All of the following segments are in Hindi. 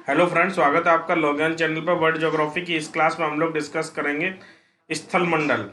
हेलो फ्रेंड्स, स्वागत है आपका लॉगिन चैनल पर। वर्ल्ड ज्योग्राफी की इस क्लास में हम लोग डिस्कस करेंगे स्थल मंडल।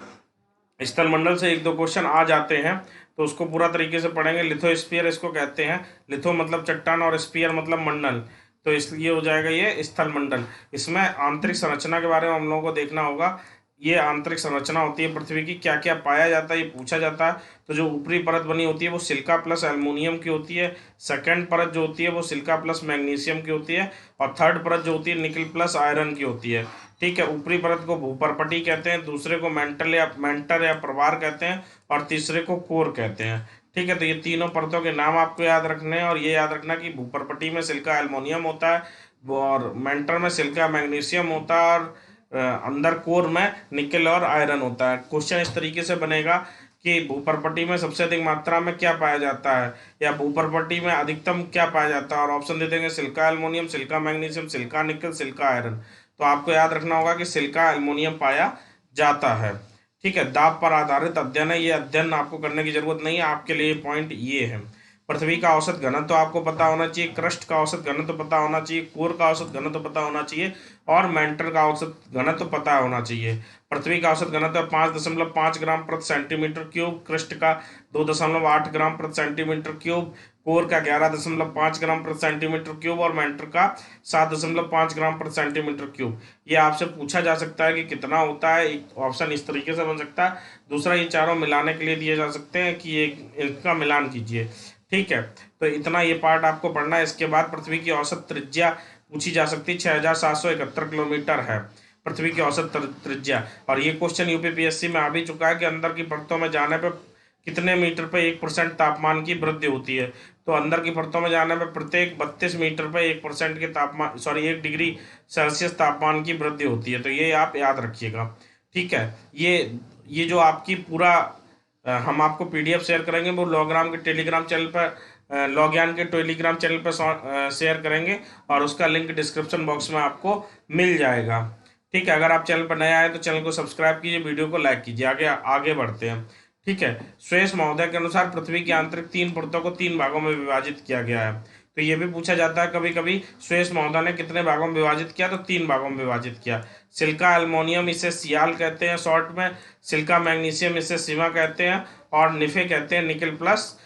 स्थल मंडल से एक दो क्वेश्चन आ जाते हैं तो उसको पूरा तरीके से पढ़ेंगे। लिथोस्फीयर इसको कहते हैं। लिथो मतलब चट्टान और स्फीयर मतलब मंडल, तो इसलिए हो जाएगा ये स्थल मंडल। इसमें आंतरिक संरचना के बारे में हम लोगों को देखना होगा। ये आंतरिक संरचना होती है पृथ्वी की, क्या क्या पाया जाता है ये पूछा जाता है। तो जो ऊपरी परत बनी होती है वो सिलिका प्लस एल्युमिनियम की होती है। सेकंड परत जो होती है वो सिलिका प्लस मैग्नीशियम की होती है। और थर्ड परत जो होती है निकल प्लस आयरन की होती है। ठीक है, ऊपरी परत को भूपरपटी कहते हैं, दूसरे को मेंटर या प्रवार कहते हैं, और तीसरे को कोर कहते हैं। ठीक है, तो ये तीनों परतों के नाम आपको याद रखने हैं। और ये याद रखना कि भूपरपटी में सिलिका एल्युमिनियम होता है, और मेंटर में सिलिका मैग्नीशियम होता है, और अंदर कोर में निकल और आयरन होता है। क्वेश्चन इस तरीके से बनेगा कि भूपरपटी में सबसे अधिक मात्रा में क्या पाया जाता है, या भूपरपटी में अधिकतम क्या पाया जाता है, और ऑप्शन दे देंगे silica aluminium, silica magnesium, silica निकल, सिलिका आयरन। तो आपको याद रखना होगा कि सिलिका एल्युमिनियम पाया जाता है। ठीक है, दाब पर आधारित अध्ययन है, ये अध्ययन आपको करने की जरूरत नहीं है। आपके लिए पॉइंट ये है। पृथ्वी का औसत घनत्व तो आपको पता होना चाहिए, क्रस्ट का औसत घनत्व तो पता होना चाहिए, कोर का औसत घनत्व तो पता होना चाहिए, और मेंटर का औसत घनत्व तो पता होना चाहिए। पृथ्वी का औसत घनत्व 5.5 ग्राम प्रति सेंटीमीटर क्यूब, क्रस्ट का 2.8 ग्राम प्रति सेंटीमीटर क्यूब, कोर का 11.5 ग्राम प्रति सेंटीमीटर क्यूब, और मेंटर का 7.5 ग्राम प्रति सेंटीमीटर क्यूब। ये आपसे पूछा जा सकता है कि कितना होता है। एक ऑप्शन इस तरीके से बन सकता है, दूसरा ये चारों मिलाने के लिए दिए जा सकते हैं कि इनका मिलान कीजिए। ठीक है, तो इतना ये पार्ट आपको पढ़ना है। इसके बाद पृथ्वी की औसत त्रिज्या पूछी जा सकती है, 6,771 किलोमीटर है पृथ्वी की औसत त्रिज्या। और ये क्वेश्चन यूपीपीएससी में आ भी चुका है कि अंदर की परतों में जाने पर कितने मीटर पे 1% तापमान की वृद्धि होती है। तो अंदर की परतों में जाने पर प्रत्येक 32 मीटर पे 1% के तापमान 1 डिग्री सेल्सियस तापमान की वृद्धि होती है। तो ये आप याद रखिएगा। ठीक है, ये जो आपकी पूरा हम आपको पीडीएफ शेयर करेंगे वो लॉग्राम के टेलीग्राम चैनल पर, लॉग्यान के टेलीग्राम चैनल पर शेयर करेंगे, और उसका लिंक डिस्क्रिप्शन बॉक्स में आपको मिल जाएगा। ठीक है, अगर आप चैनल पर नए आए तो चैनल को सब्सक्राइब कीजिए, वीडियो को लाइक कीजिए। आगे आगे बढ़ते हैं। ठीक है, श्वेस महोदय के अनुसार पृथ्वी की आंतरिक 3 परतों को 3 भागों में विभाजित किया गया है। तो ये भी पूछा जाता है कभी कभी, श्वेस महोदय ने कितने भागों में विभाजित किया, तो 3 भागों में विभाजित किया। सिलिका एल्युमिनियम इसे सियाल कहते हैं शॉर्ट में, सिलिका मैग्नीशियम इसे सीमा कहते हैं, और निफे कहते हैं निकल प्लस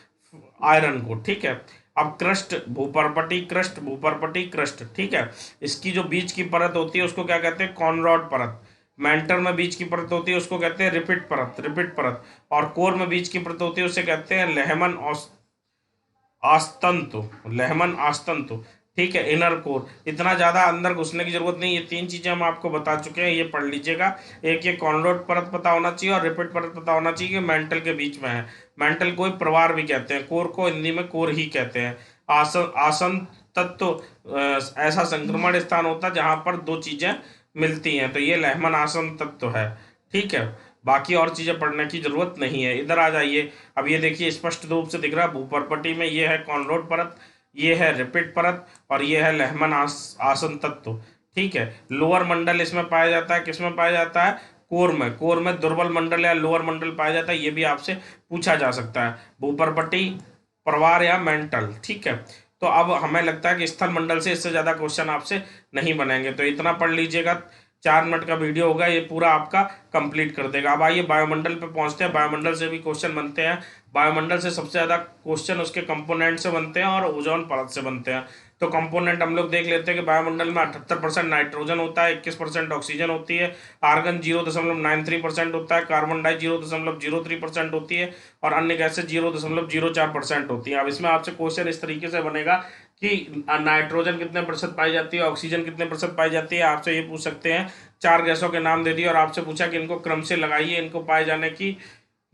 आयरन को। ठीक है, अब क्रस्ट भूपरपटी, क्रस्ट भूपरपटी, क्रस्ट। ठीक है, इसकी जो बीच की परत होती है उसको क्या कहते हैं, कॉनरॉड परत। मेंटर में बीच की परत होती है उसको कहते हैं रिपिट परत, रिपिट परत। और कोर में बीच की परत होती है उसे कहते हैं लेहमन आस्तंतु, लेहमन आस्तंतु। ठीक है, इनर कोर। इतना ज़्यादा अंदर घुसने की जरूरत नहीं, ये 3 चीज़ें हम आपको बता चुके हैं, ये पढ़ लीजिएगा। एक ये कॉनरोड परत पता होना चाहिए, और रिपिट परत पता होना चाहिए कि मेंटल के बीच में है। मेंटल को प्रवार भी कहते हैं, कोर को हिंदी में कोर ही कहते हैं। आसन आसन तत्व ऐसा संक्रमण स्थान होता है जहां पर 2 चीज़ें मिलती हैं, तो ये लेहमन आसन तत्व है। ठीक है, बाकी और चीज़ें पढ़ने की जरूरत नहीं है। इधर आ जाइए, अब ये देखिए स्पष्ट रूप से दिख रहा है भूपरपटी में ये है कॉनरोड परत, ये है रिपिट परत, और ये है लेहमन आसन तत्व। ठीक है, लोअर मंडल इसमें पाया जाता है, किसमें पाया जाता है, कोर में। कोर में दुर्बल मंडल या लोअर मंडल पाया जाता है, ये भी आपसे पूछा जा सकता है। भूपरपटी, प्रवार या मेंटल। ठीक है, तो अब हमें लगता है कि स्थल मंडल से इससे ज्यादा क्वेश्चन आपसे नहीं बनेंगे, तो इतना पढ़ लीजिएगा। 4 मिनट का वीडियो होगा, ये पूरा आपका कंप्लीट कर देगा। अब आइए वायुमंडल पे पहुंचते हैं। वायुमंडल से भी क्वेश्चन बनते हैं। वायुमंडल से सबसे ज्यादा क्वेश्चन उसके कंपोनेंट से बनते हैं और ओजोन परत से बनते हैं। तो कंपोनेंट हम लोग देख लेते हैं कि वायुमंडल में 78% नाइट्रोजन होता है, 21% ऑक्सीजन होती है, आर्गन 0.93% होता है, कार्बन डाई 0.03% होती है, और अन्य गैसें 0.04% होती है। अब इसमें आपसे क्वेश्चन इस तरीके से बनेगा कि नाइट्रोजन कितने प्रतिशत पाई जाती है, ऑक्सीजन कितने प्रतिशत पाई जाती है। आपसे ये पूछ सकते हैं, 4 गैसों के नाम दे दिए और आपसे पूछा कि इनको क्रम से लगाइए, इनको पाए जाने की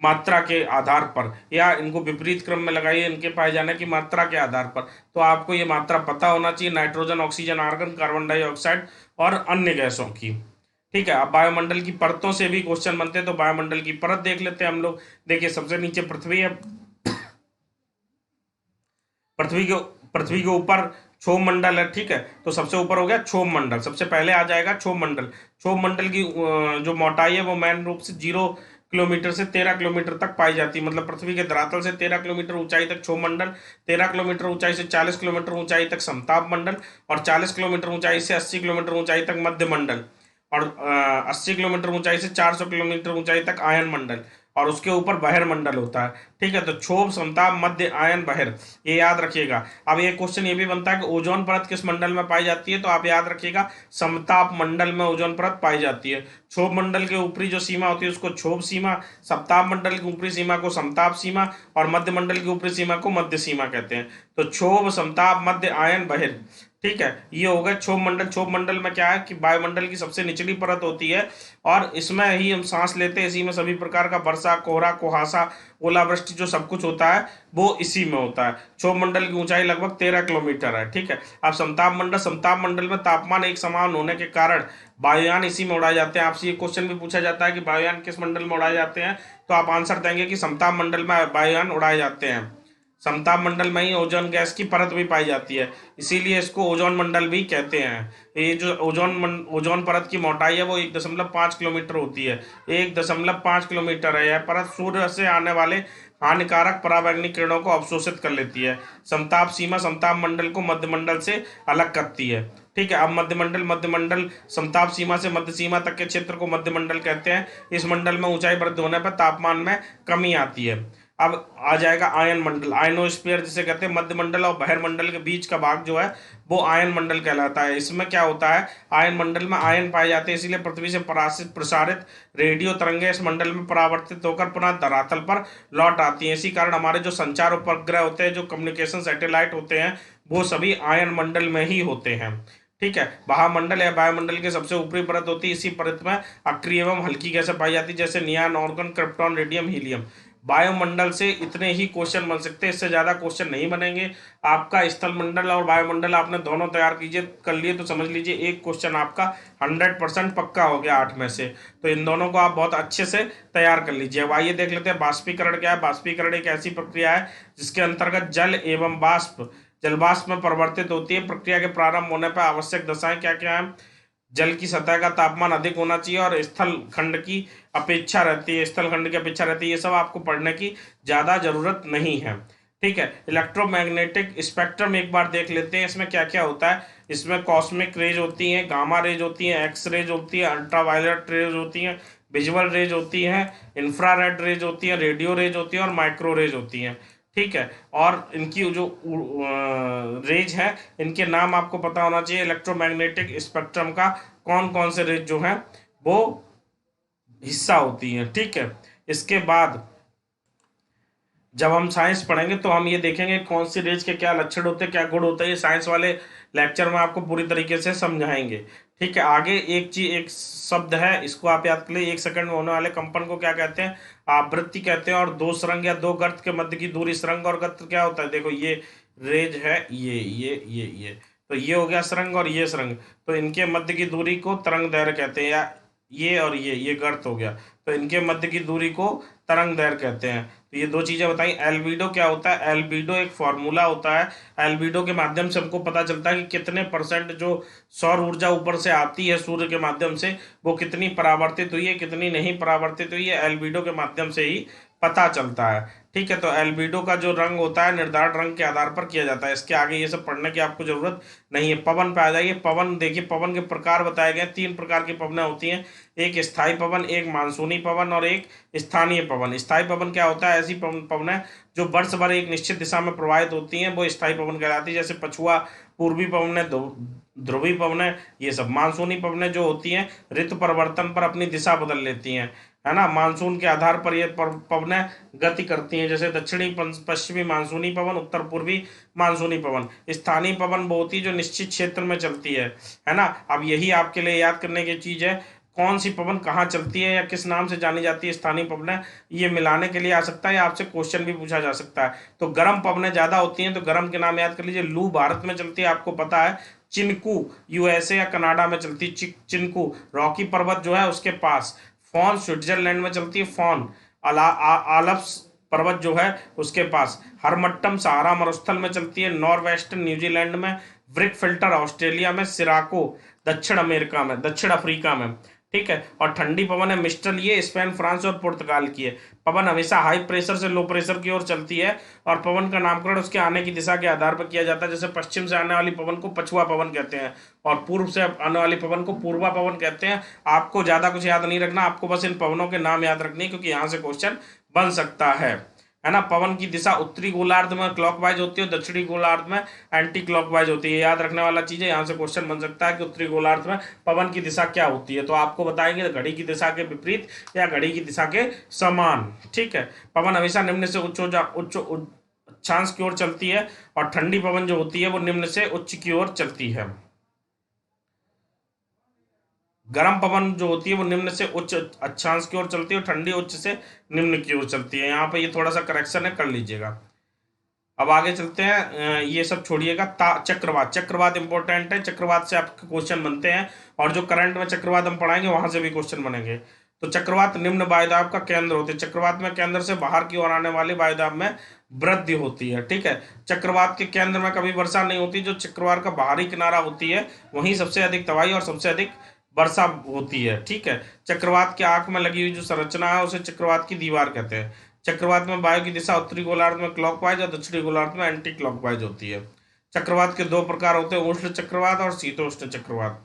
मात्रा के आधार पर, या इनको विपरीत क्रम में लगाइए इनके पाए जाने की मात्रा के आधार पर। तो आपको ये मात्रा पता होना चाहिए, nitrogen, oxygen, argon, carbon dioxide और अन्य गैसों की। ठीक है, अब वायुमंडल की परतों से भी क्वेश्चन बनते हैं, तो वायुमंडल की परत देख लेते हैं हम लोग। देखिए, सबसे नीचे पृथ्वी है, पृथ्वी के ऊपर क्षोभ मंडल है। ठीक है, तो सबसे ऊपर हो गया क्षोभ मंडल, सबसे पहले आ जाएगा क्षोभ मंडल। क्षोभ मंडल की जो मोटाई है वो मैन रूप से 0 किलोमीटर से 13 किलोमीटर तक पाई जाती है। मतलब पृथ्वी के धरातल से 13 किलोमीटर ऊंचाई तक क्षोभ मंडल, 13 किलोमीटर ऊंचाई से 40 किलोमीटर ऊंचाई तक समताप मंडल, और 40 किलोमीटर ऊंचाई से 80 किलोमीटर ऊंचाई तक मध्य मंडल, और 80 किलोमीटर ऊंचाई से 400 किलोमीटर ऊंचाई तक आयन मंडल, और उसके ऊपर बहिर मंडल होता है। ठीक है, तो क्षोभ, समताप, मध्य, आयन, बहिर, ये याद रखिएगा। अब एक क्वेश्चन ये भी बनता है कि ओजोन परत किस मंडल में पाई जाती है, तो आप याद रखिएगा समताप मंडल में ओजोन परत पाई जाती है। क्षोभ मंडल के ऊपरी जो सीमा होती है उसको क्षोभ सीमा, समताप मंडल की ऊपरी सीमा को समताप सीमा, और मध्य मंडल की ऊपरी सीमा को मध्य सीमा कहते हैं। तो क्षोभ, समताप, मध्य, आयन, बहिर। ठीक है, ये हो गया क्षोभ मंडल। क्षोभ मंडल में क्या है कि वायुमंडल की सबसे निचली परत होती है, और इसमें ही हम सांस लेते हैं। इसी में सभी प्रकार का वर्षा, कोहरा, कुहासा, ओलावृष्टि जो सब कुछ होता है वो इसी में होता है। क्षोभ मंडल की ऊंचाई लगभग 13 किलोमीटर है। ठीक है, अब समताप मंडल, समताप मंडल में तापमान एक समान होने के कारण वायुयान इसी में उड़ाए जाते हैं। आपसे ये क्वेश्चन भी पूछा जाता है कि वायुयान किस मंडल में उड़ाए जाते हैं, तो आप आंसर देंगे कि समताप मंडल में वायुयान उड़ाए जाते हैं। समताप मंडल में ही ओजोन गैस की परत भी पाई जाती है, इसीलिए इसको ओजोन मंडल भी कहते हैं। ये जो ओजोन परत की मोटाई है वो 1.5 किलोमीटर होती है। 1.5 किलोमीटर है। यह परत सूर्य से आने वाले हानिकारक पराबैंगनी किरणों को अवशोषित कर लेती है। समताप सीमा समताप मंडल को मध्य मंडल से अलग करती है। ठीक है, अब मध्य मंडल समताप सीमा से मध्य सीमा तक के क्षेत्र को मध्य मंडल कहते हैं। इस मंडल में ऊंचाई वृद्धि होने पर तापमान में कमी आती है। अब आ जाएगा आयन मंडल, आयनोस्फीयर जिसे कहते हैं। मध्य मंडल और बहिर मंडल के बीच का भाग जो है वो आयन मंडल कहलाता है। इसमें क्या होता है, आयन मंडल में आयन पाए जाते हैं, इसीलिए पृथ्वी से प्रसारित रेडियो तरंगें इस मंडल में परावर्तित होकर पुनः धरातल पर लौट आती हैं। इसी कारण हमारे जो संचार उपग्रह होते हैं, जो कम्युनिकेशन सैटेलाइट होते हैं, वो सभी आयन मंडल में ही होते हैं। ठीक है, महामंडल या वायुमंडल की सबसे ऊपरी परत होती है। इसी परत में अक्रिय एवं हल्की गैसें पाई जाती है, जैसे neon, argon, krypton, radium, helium. वायुमंडल से इतने ही क्वेश्चन बन सकते हैं, इससे ज्यादा क्वेश्चन नहीं बनेंगे। आपका स्थल मंडल और वायुमंडल आपने दोनों तैयार कीजिए कर लिए तो समझ लीजिए एक क्वेश्चन आपका 100% पक्का हो गया 8 में से। तो इन दोनों को आप बहुत अच्छे से तैयार कर लीजिए। अब आइए देख लेते हैं बाष्पीकरण क्या है। बाष्पीकरण एक ऐसी प्रक्रिया है जिसके अंतर्गत जल एवं जलवाष्प में परिवर्तित होती है। प्रक्रिया के प्रारंभ होने पर आवश्यक दशाएं क्या क्या है, जल की सतह का तापमान अधिक होना चाहिए और स्थल खंड की अपेक्षा रहती है, स्थल खंड की अपेक्षा रहती है। ये सब आपको पढ़ने की ज्यादा जरूरत नहीं है। ठीक है, इलेक्ट्रोमैग्नेटिक स्पेक्ट्रम एक बार देख लेते हैं, इसमें क्या क्या होता है। इसमें कॉस्मिक रेज होती हैं, गामा रेज होती हैं, एक्स रेज होती है, अल्ट्रावायलेट रेज होती हैं, विजुअल रेज होती हैं, इंफ्रारेड रेज होती है, रेडियो रेज होती है और माइक्रो रेज होती हैं। ठीक है, और इनकी जो रेज है, इनके नाम आपको पता होना चाहिए। इलेक्ट्रोमैग्नेटिक स्पेक्ट्रम का कौन कौन से रेज जो है वो हिस्सा होती है। ठीक है, इसके बाद जब हम साइंस पढ़ेंगे तो हम ये देखेंगे कौन सी रेज के क्या लक्षण होते हैं, क्या गुण होते हैं। ये साइंस वाले लेक्चर में आपको पूरी तरीके से समझाएंगे। ठीक है, आगे एक शब्द है, इसको आप याद कर लीजिए। 1 सेकंड में होने वाले कंपन को क्या कहते हैं, आवृत्ति कहते हैं। और दो सुरंग या दो गर्त के मध्य की दूरी, सुरंग और गर्त क्या होता है, देखो ये रेज है, ये तो ये हो गया सुरंग और ये सुरंग, तो इनके मध्य की दूरी को तरंग दैर्घ्य कहते हैं। या ये और ये गर्त हो गया, तो इनके मध्य की दूरी को तरंग दैर्घ्य कहते हैं। तो ये दो चीजें बताई। एल्बिडो क्या होता है, एल्बिडो एक फॉर्मूला होता है। एल्बिडो के माध्यम से हमको पता चलता है कि कितने परसेंट जो सौर ऊर्जा ऊपर से आती है सूर्य के माध्यम से, वो कितनी परावर्तित हुई है, कितनी नहीं परावर्तित हुई है, एल्बिडो के माध्यम से ही पता चलता है। ठीक है, तो एल्बिडो का जो रंग होता है निर्धारित रंग के आधार पर किया जाता है। इसके आगे ये सब पढ़ने की आपको जरूरत नहीं है। पवन पे आ जाइए। पवन देखिए, पवन के प्रकार बताए गए। 3 प्रकार की पवनें होती हैं, एक स्थायी पवन, एक मानसूनी पवन और एक स्थानीय पवन। स्थायी पवन क्या होता है, ऐसी पवनें जो वर्ष भर एक निश्चित दिशा में प्रवाहित होती हैं, वो स्थायी पवन कहलाती है। जैसे पछुआ, पूर्वी पवनें, ध्रुवी पवनें, ये सब। मानसूनी पवनें जो होती हैं ऋतु परिवर्तन पर अपनी दिशा बदल लेती हैं, है ना। मानसून के आधार पर ये पवनें गति करती हैं, जैसे दक्षिणी पश्चिमी मानसूनी पवन, उत्तर पूर्वी मानसूनी पवन। स्थानीय पवन वो होती है जो निश्चित क्षेत्र में चलती है ना। अब यही आपके लिए याद करने की चीज है, कौन सी पवन कहाँ चलती है या किस नाम से जानी जाती है स्थानीय पवनें, ये मिलाने के लिए आ सकता है या आपसे क्वेश्चन भी पूछा जा सकता है। तो गर्म पवनें ज्यादा होती हैं, तो गर्म के नाम याद कर लीजिए। लू भारत में चलती है, आपको पता है। चिनकू यूएसए या कनाडा में चलती है, चिनकू। रॉकी पर्वत जो है उसके पास। फॉन स्विट्जरलैंड में चलती है, फॉन। आलप्स पर्वत जो है उसके पास। हरमट्टम सहारा मरुस्थल में चलती है, नॉर्वेस्टर्न न्यूजीलैंड में। ब्रिक फिल्टर ऑस्ट्रेलिया में। सिराको दक्षिण अफ्रीका में। ठीक है। और ठंडी पवन है मिस्टल, ये स्पेन, फ्रांस और पुर्तगाल की है। पवन हमेशा हाई प्रेशर से लो प्रेशर की ओर चलती है, और पवन का नामकरण उसके आने की दिशा के आधार पर किया जाता है। जैसे पश्चिम से आने वाली पवन को पछुआ पवन कहते हैं, और पूर्व से आने वाली पवन को पूर्वा पवन कहते हैं। आपको ज्यादा कुछ याद नहीं रखना, आपको बस इन पवनों के नाम याद रखने, क्योंकि यहाँ से क्वेश्चन बन सकता है ना। पवन की दिशा उत्तरी गोलार्ध में क्लॉकवाइज होती है, दक्षिणी गोलार्ध में एंटी क्लॉकवाइज होती है। याद रखने वाला चीज है, यहाँ से क्वेश्चन बन सकता है कि उत्तरी गोलार्ध में पवन की दिशा क्या होती है, तो आपको बताएंगे घड़ी की दिशा के विपरीत या घड़ी की दिशा के समान। ठीक है। पवन हमेशा निम्न से उच्च अक्षांश की ओर चलती है, और ठंडी पवन जो होती है वो निम्न से उच्च की ओर चलती है। गर्म पवन जो होती है वो निम्न से उच्च अक्षांश की ओर चलती है, और ठंडी उच्च से निम्न की ओर चलती है। यहाँ पे ये थोड़ा सा करेक्शन है, कर लीजिएगा। अब आगे चलते हैं, ये सब छोड़िएगा। चक्रवात, चक्रवात इंपॉर्टेंट है, चक्रवात से आपके क्वेश्चन बनते हैं, और जो करंट में चक्रवात हम पढ़ाएंगे वहां से भी क्वेश्चन बनेंगे। तो चक्रवात निम्न वायुदाब का केंद्र होते हैं। चक्रवात में केंद्र से बाहर की ओर आने वाले वायुदाब में वृद्धि होती है। ठीक है। चक्रवात के केंद्र में कभी वर्षा नहीं होती, जो चक्रवात का बाहरी किनारा होती है वहीं सबसे अधिक तबाही और सबसे अधिक वर्षा होती है। ठीक है। चक्रवात के आंख में लगी हुई जो संरचना है उसे चक्रवात की दीवार कहते हैं। चक्रवात में वायु की दिशा उत्तरी गोलार्ध में क्लॉकवाइज और दक्षिणी गोलार्ध में एंटी क्लॉकवाइज होती है। चक्रवात के दो प्रकार होते हैं, उष्ण चक्रवात और शीतोष्ण चक्रवात।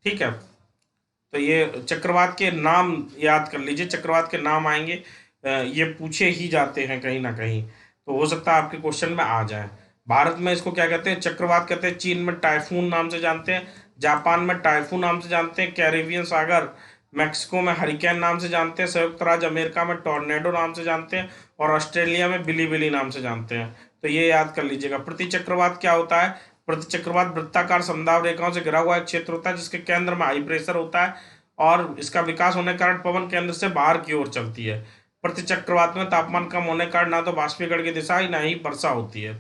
ठीक है। तो ये चक्रवात के नाम याद कर लीजिए, चक्रवात के नाम आएंगे, ये पूछे ही जाते हैं कहीं ना कहीं, तो हो सकता है आपके क्वेश्चन में आ जाए। भारत में इसको क्या कहते हैं? चक्रवात कहते हैं। चीन में टाइफून नाम से जानते हैं, जापान में टाइफून नाम से जानते हैं, कैरेबियन सागर मैक्सिको में हरिकेन नाम से जानते हैं, संयुक्त राज्य अमेरिका में टॉर्नेडो नाम से जानते हैं, और ऑस्ट्रेलिया में बिली बिली नाम से जानते हैं। तो ये याद कर लीजिएगा। प्रति चक्रवात क्या होता है? प्रति चक्रवात वृत्ताकार समदाब रेखाओं से घिरा हुआ एक क्षेत्र होता है जिसके केंद्र में हाई प्रेशर होता है, और इसका विकास होने के कारण पवन केंद्र से बाहर की ओर चलती है। प्रति चक्रवात में तापमान कम होने के कारण ना तो बाष्पीकरण की दिशा ही ना ही वर्षा होती है।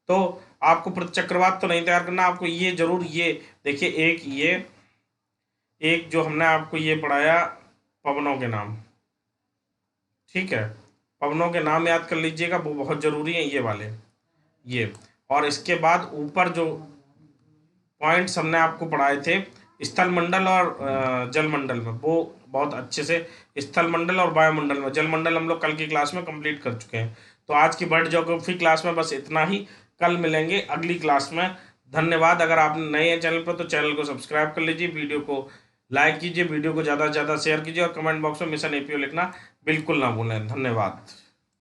तो आपको प्रति चक्रवात तो नहीं तैयार करना, आपको ये जरूर, ये देखिए, एक जो हमने आपको ये पढ़ाया पवनों के नाम, ठीक है, पवनों के नाम याद कर लीजिएगा, वो बहुत जरूरी है ये वाले, ये। और इसके बाद ऊपर जो पॉइंट्स हमने आपको पढ़ाए थे स्थल मंडल और जल मंडल में, वो बहुत अच्छे से, स्थल मंडल और वायुमंडल में, जल मंडल हम लोग कल की क्लास में कंप्लीट कर चुके हैं। तो आज की वर्ल्ड ज्योग्राफी क्लास में बस इतना ही, कल मिलेंगे अगली क्लास में। धन्यवाद। अगर आप नए हैं चैनल पर तो चैनल को सब्सक्राइब कर लीजिए, वीडियो को लाइक कीजिए, वीडियो को ज़्यादा से ज़्यादा शेयर कीजिए, और कमेंट बॉक्स में मिशन एपीओ लिखना बिल्कुल ना भूलें। धन्यवाद।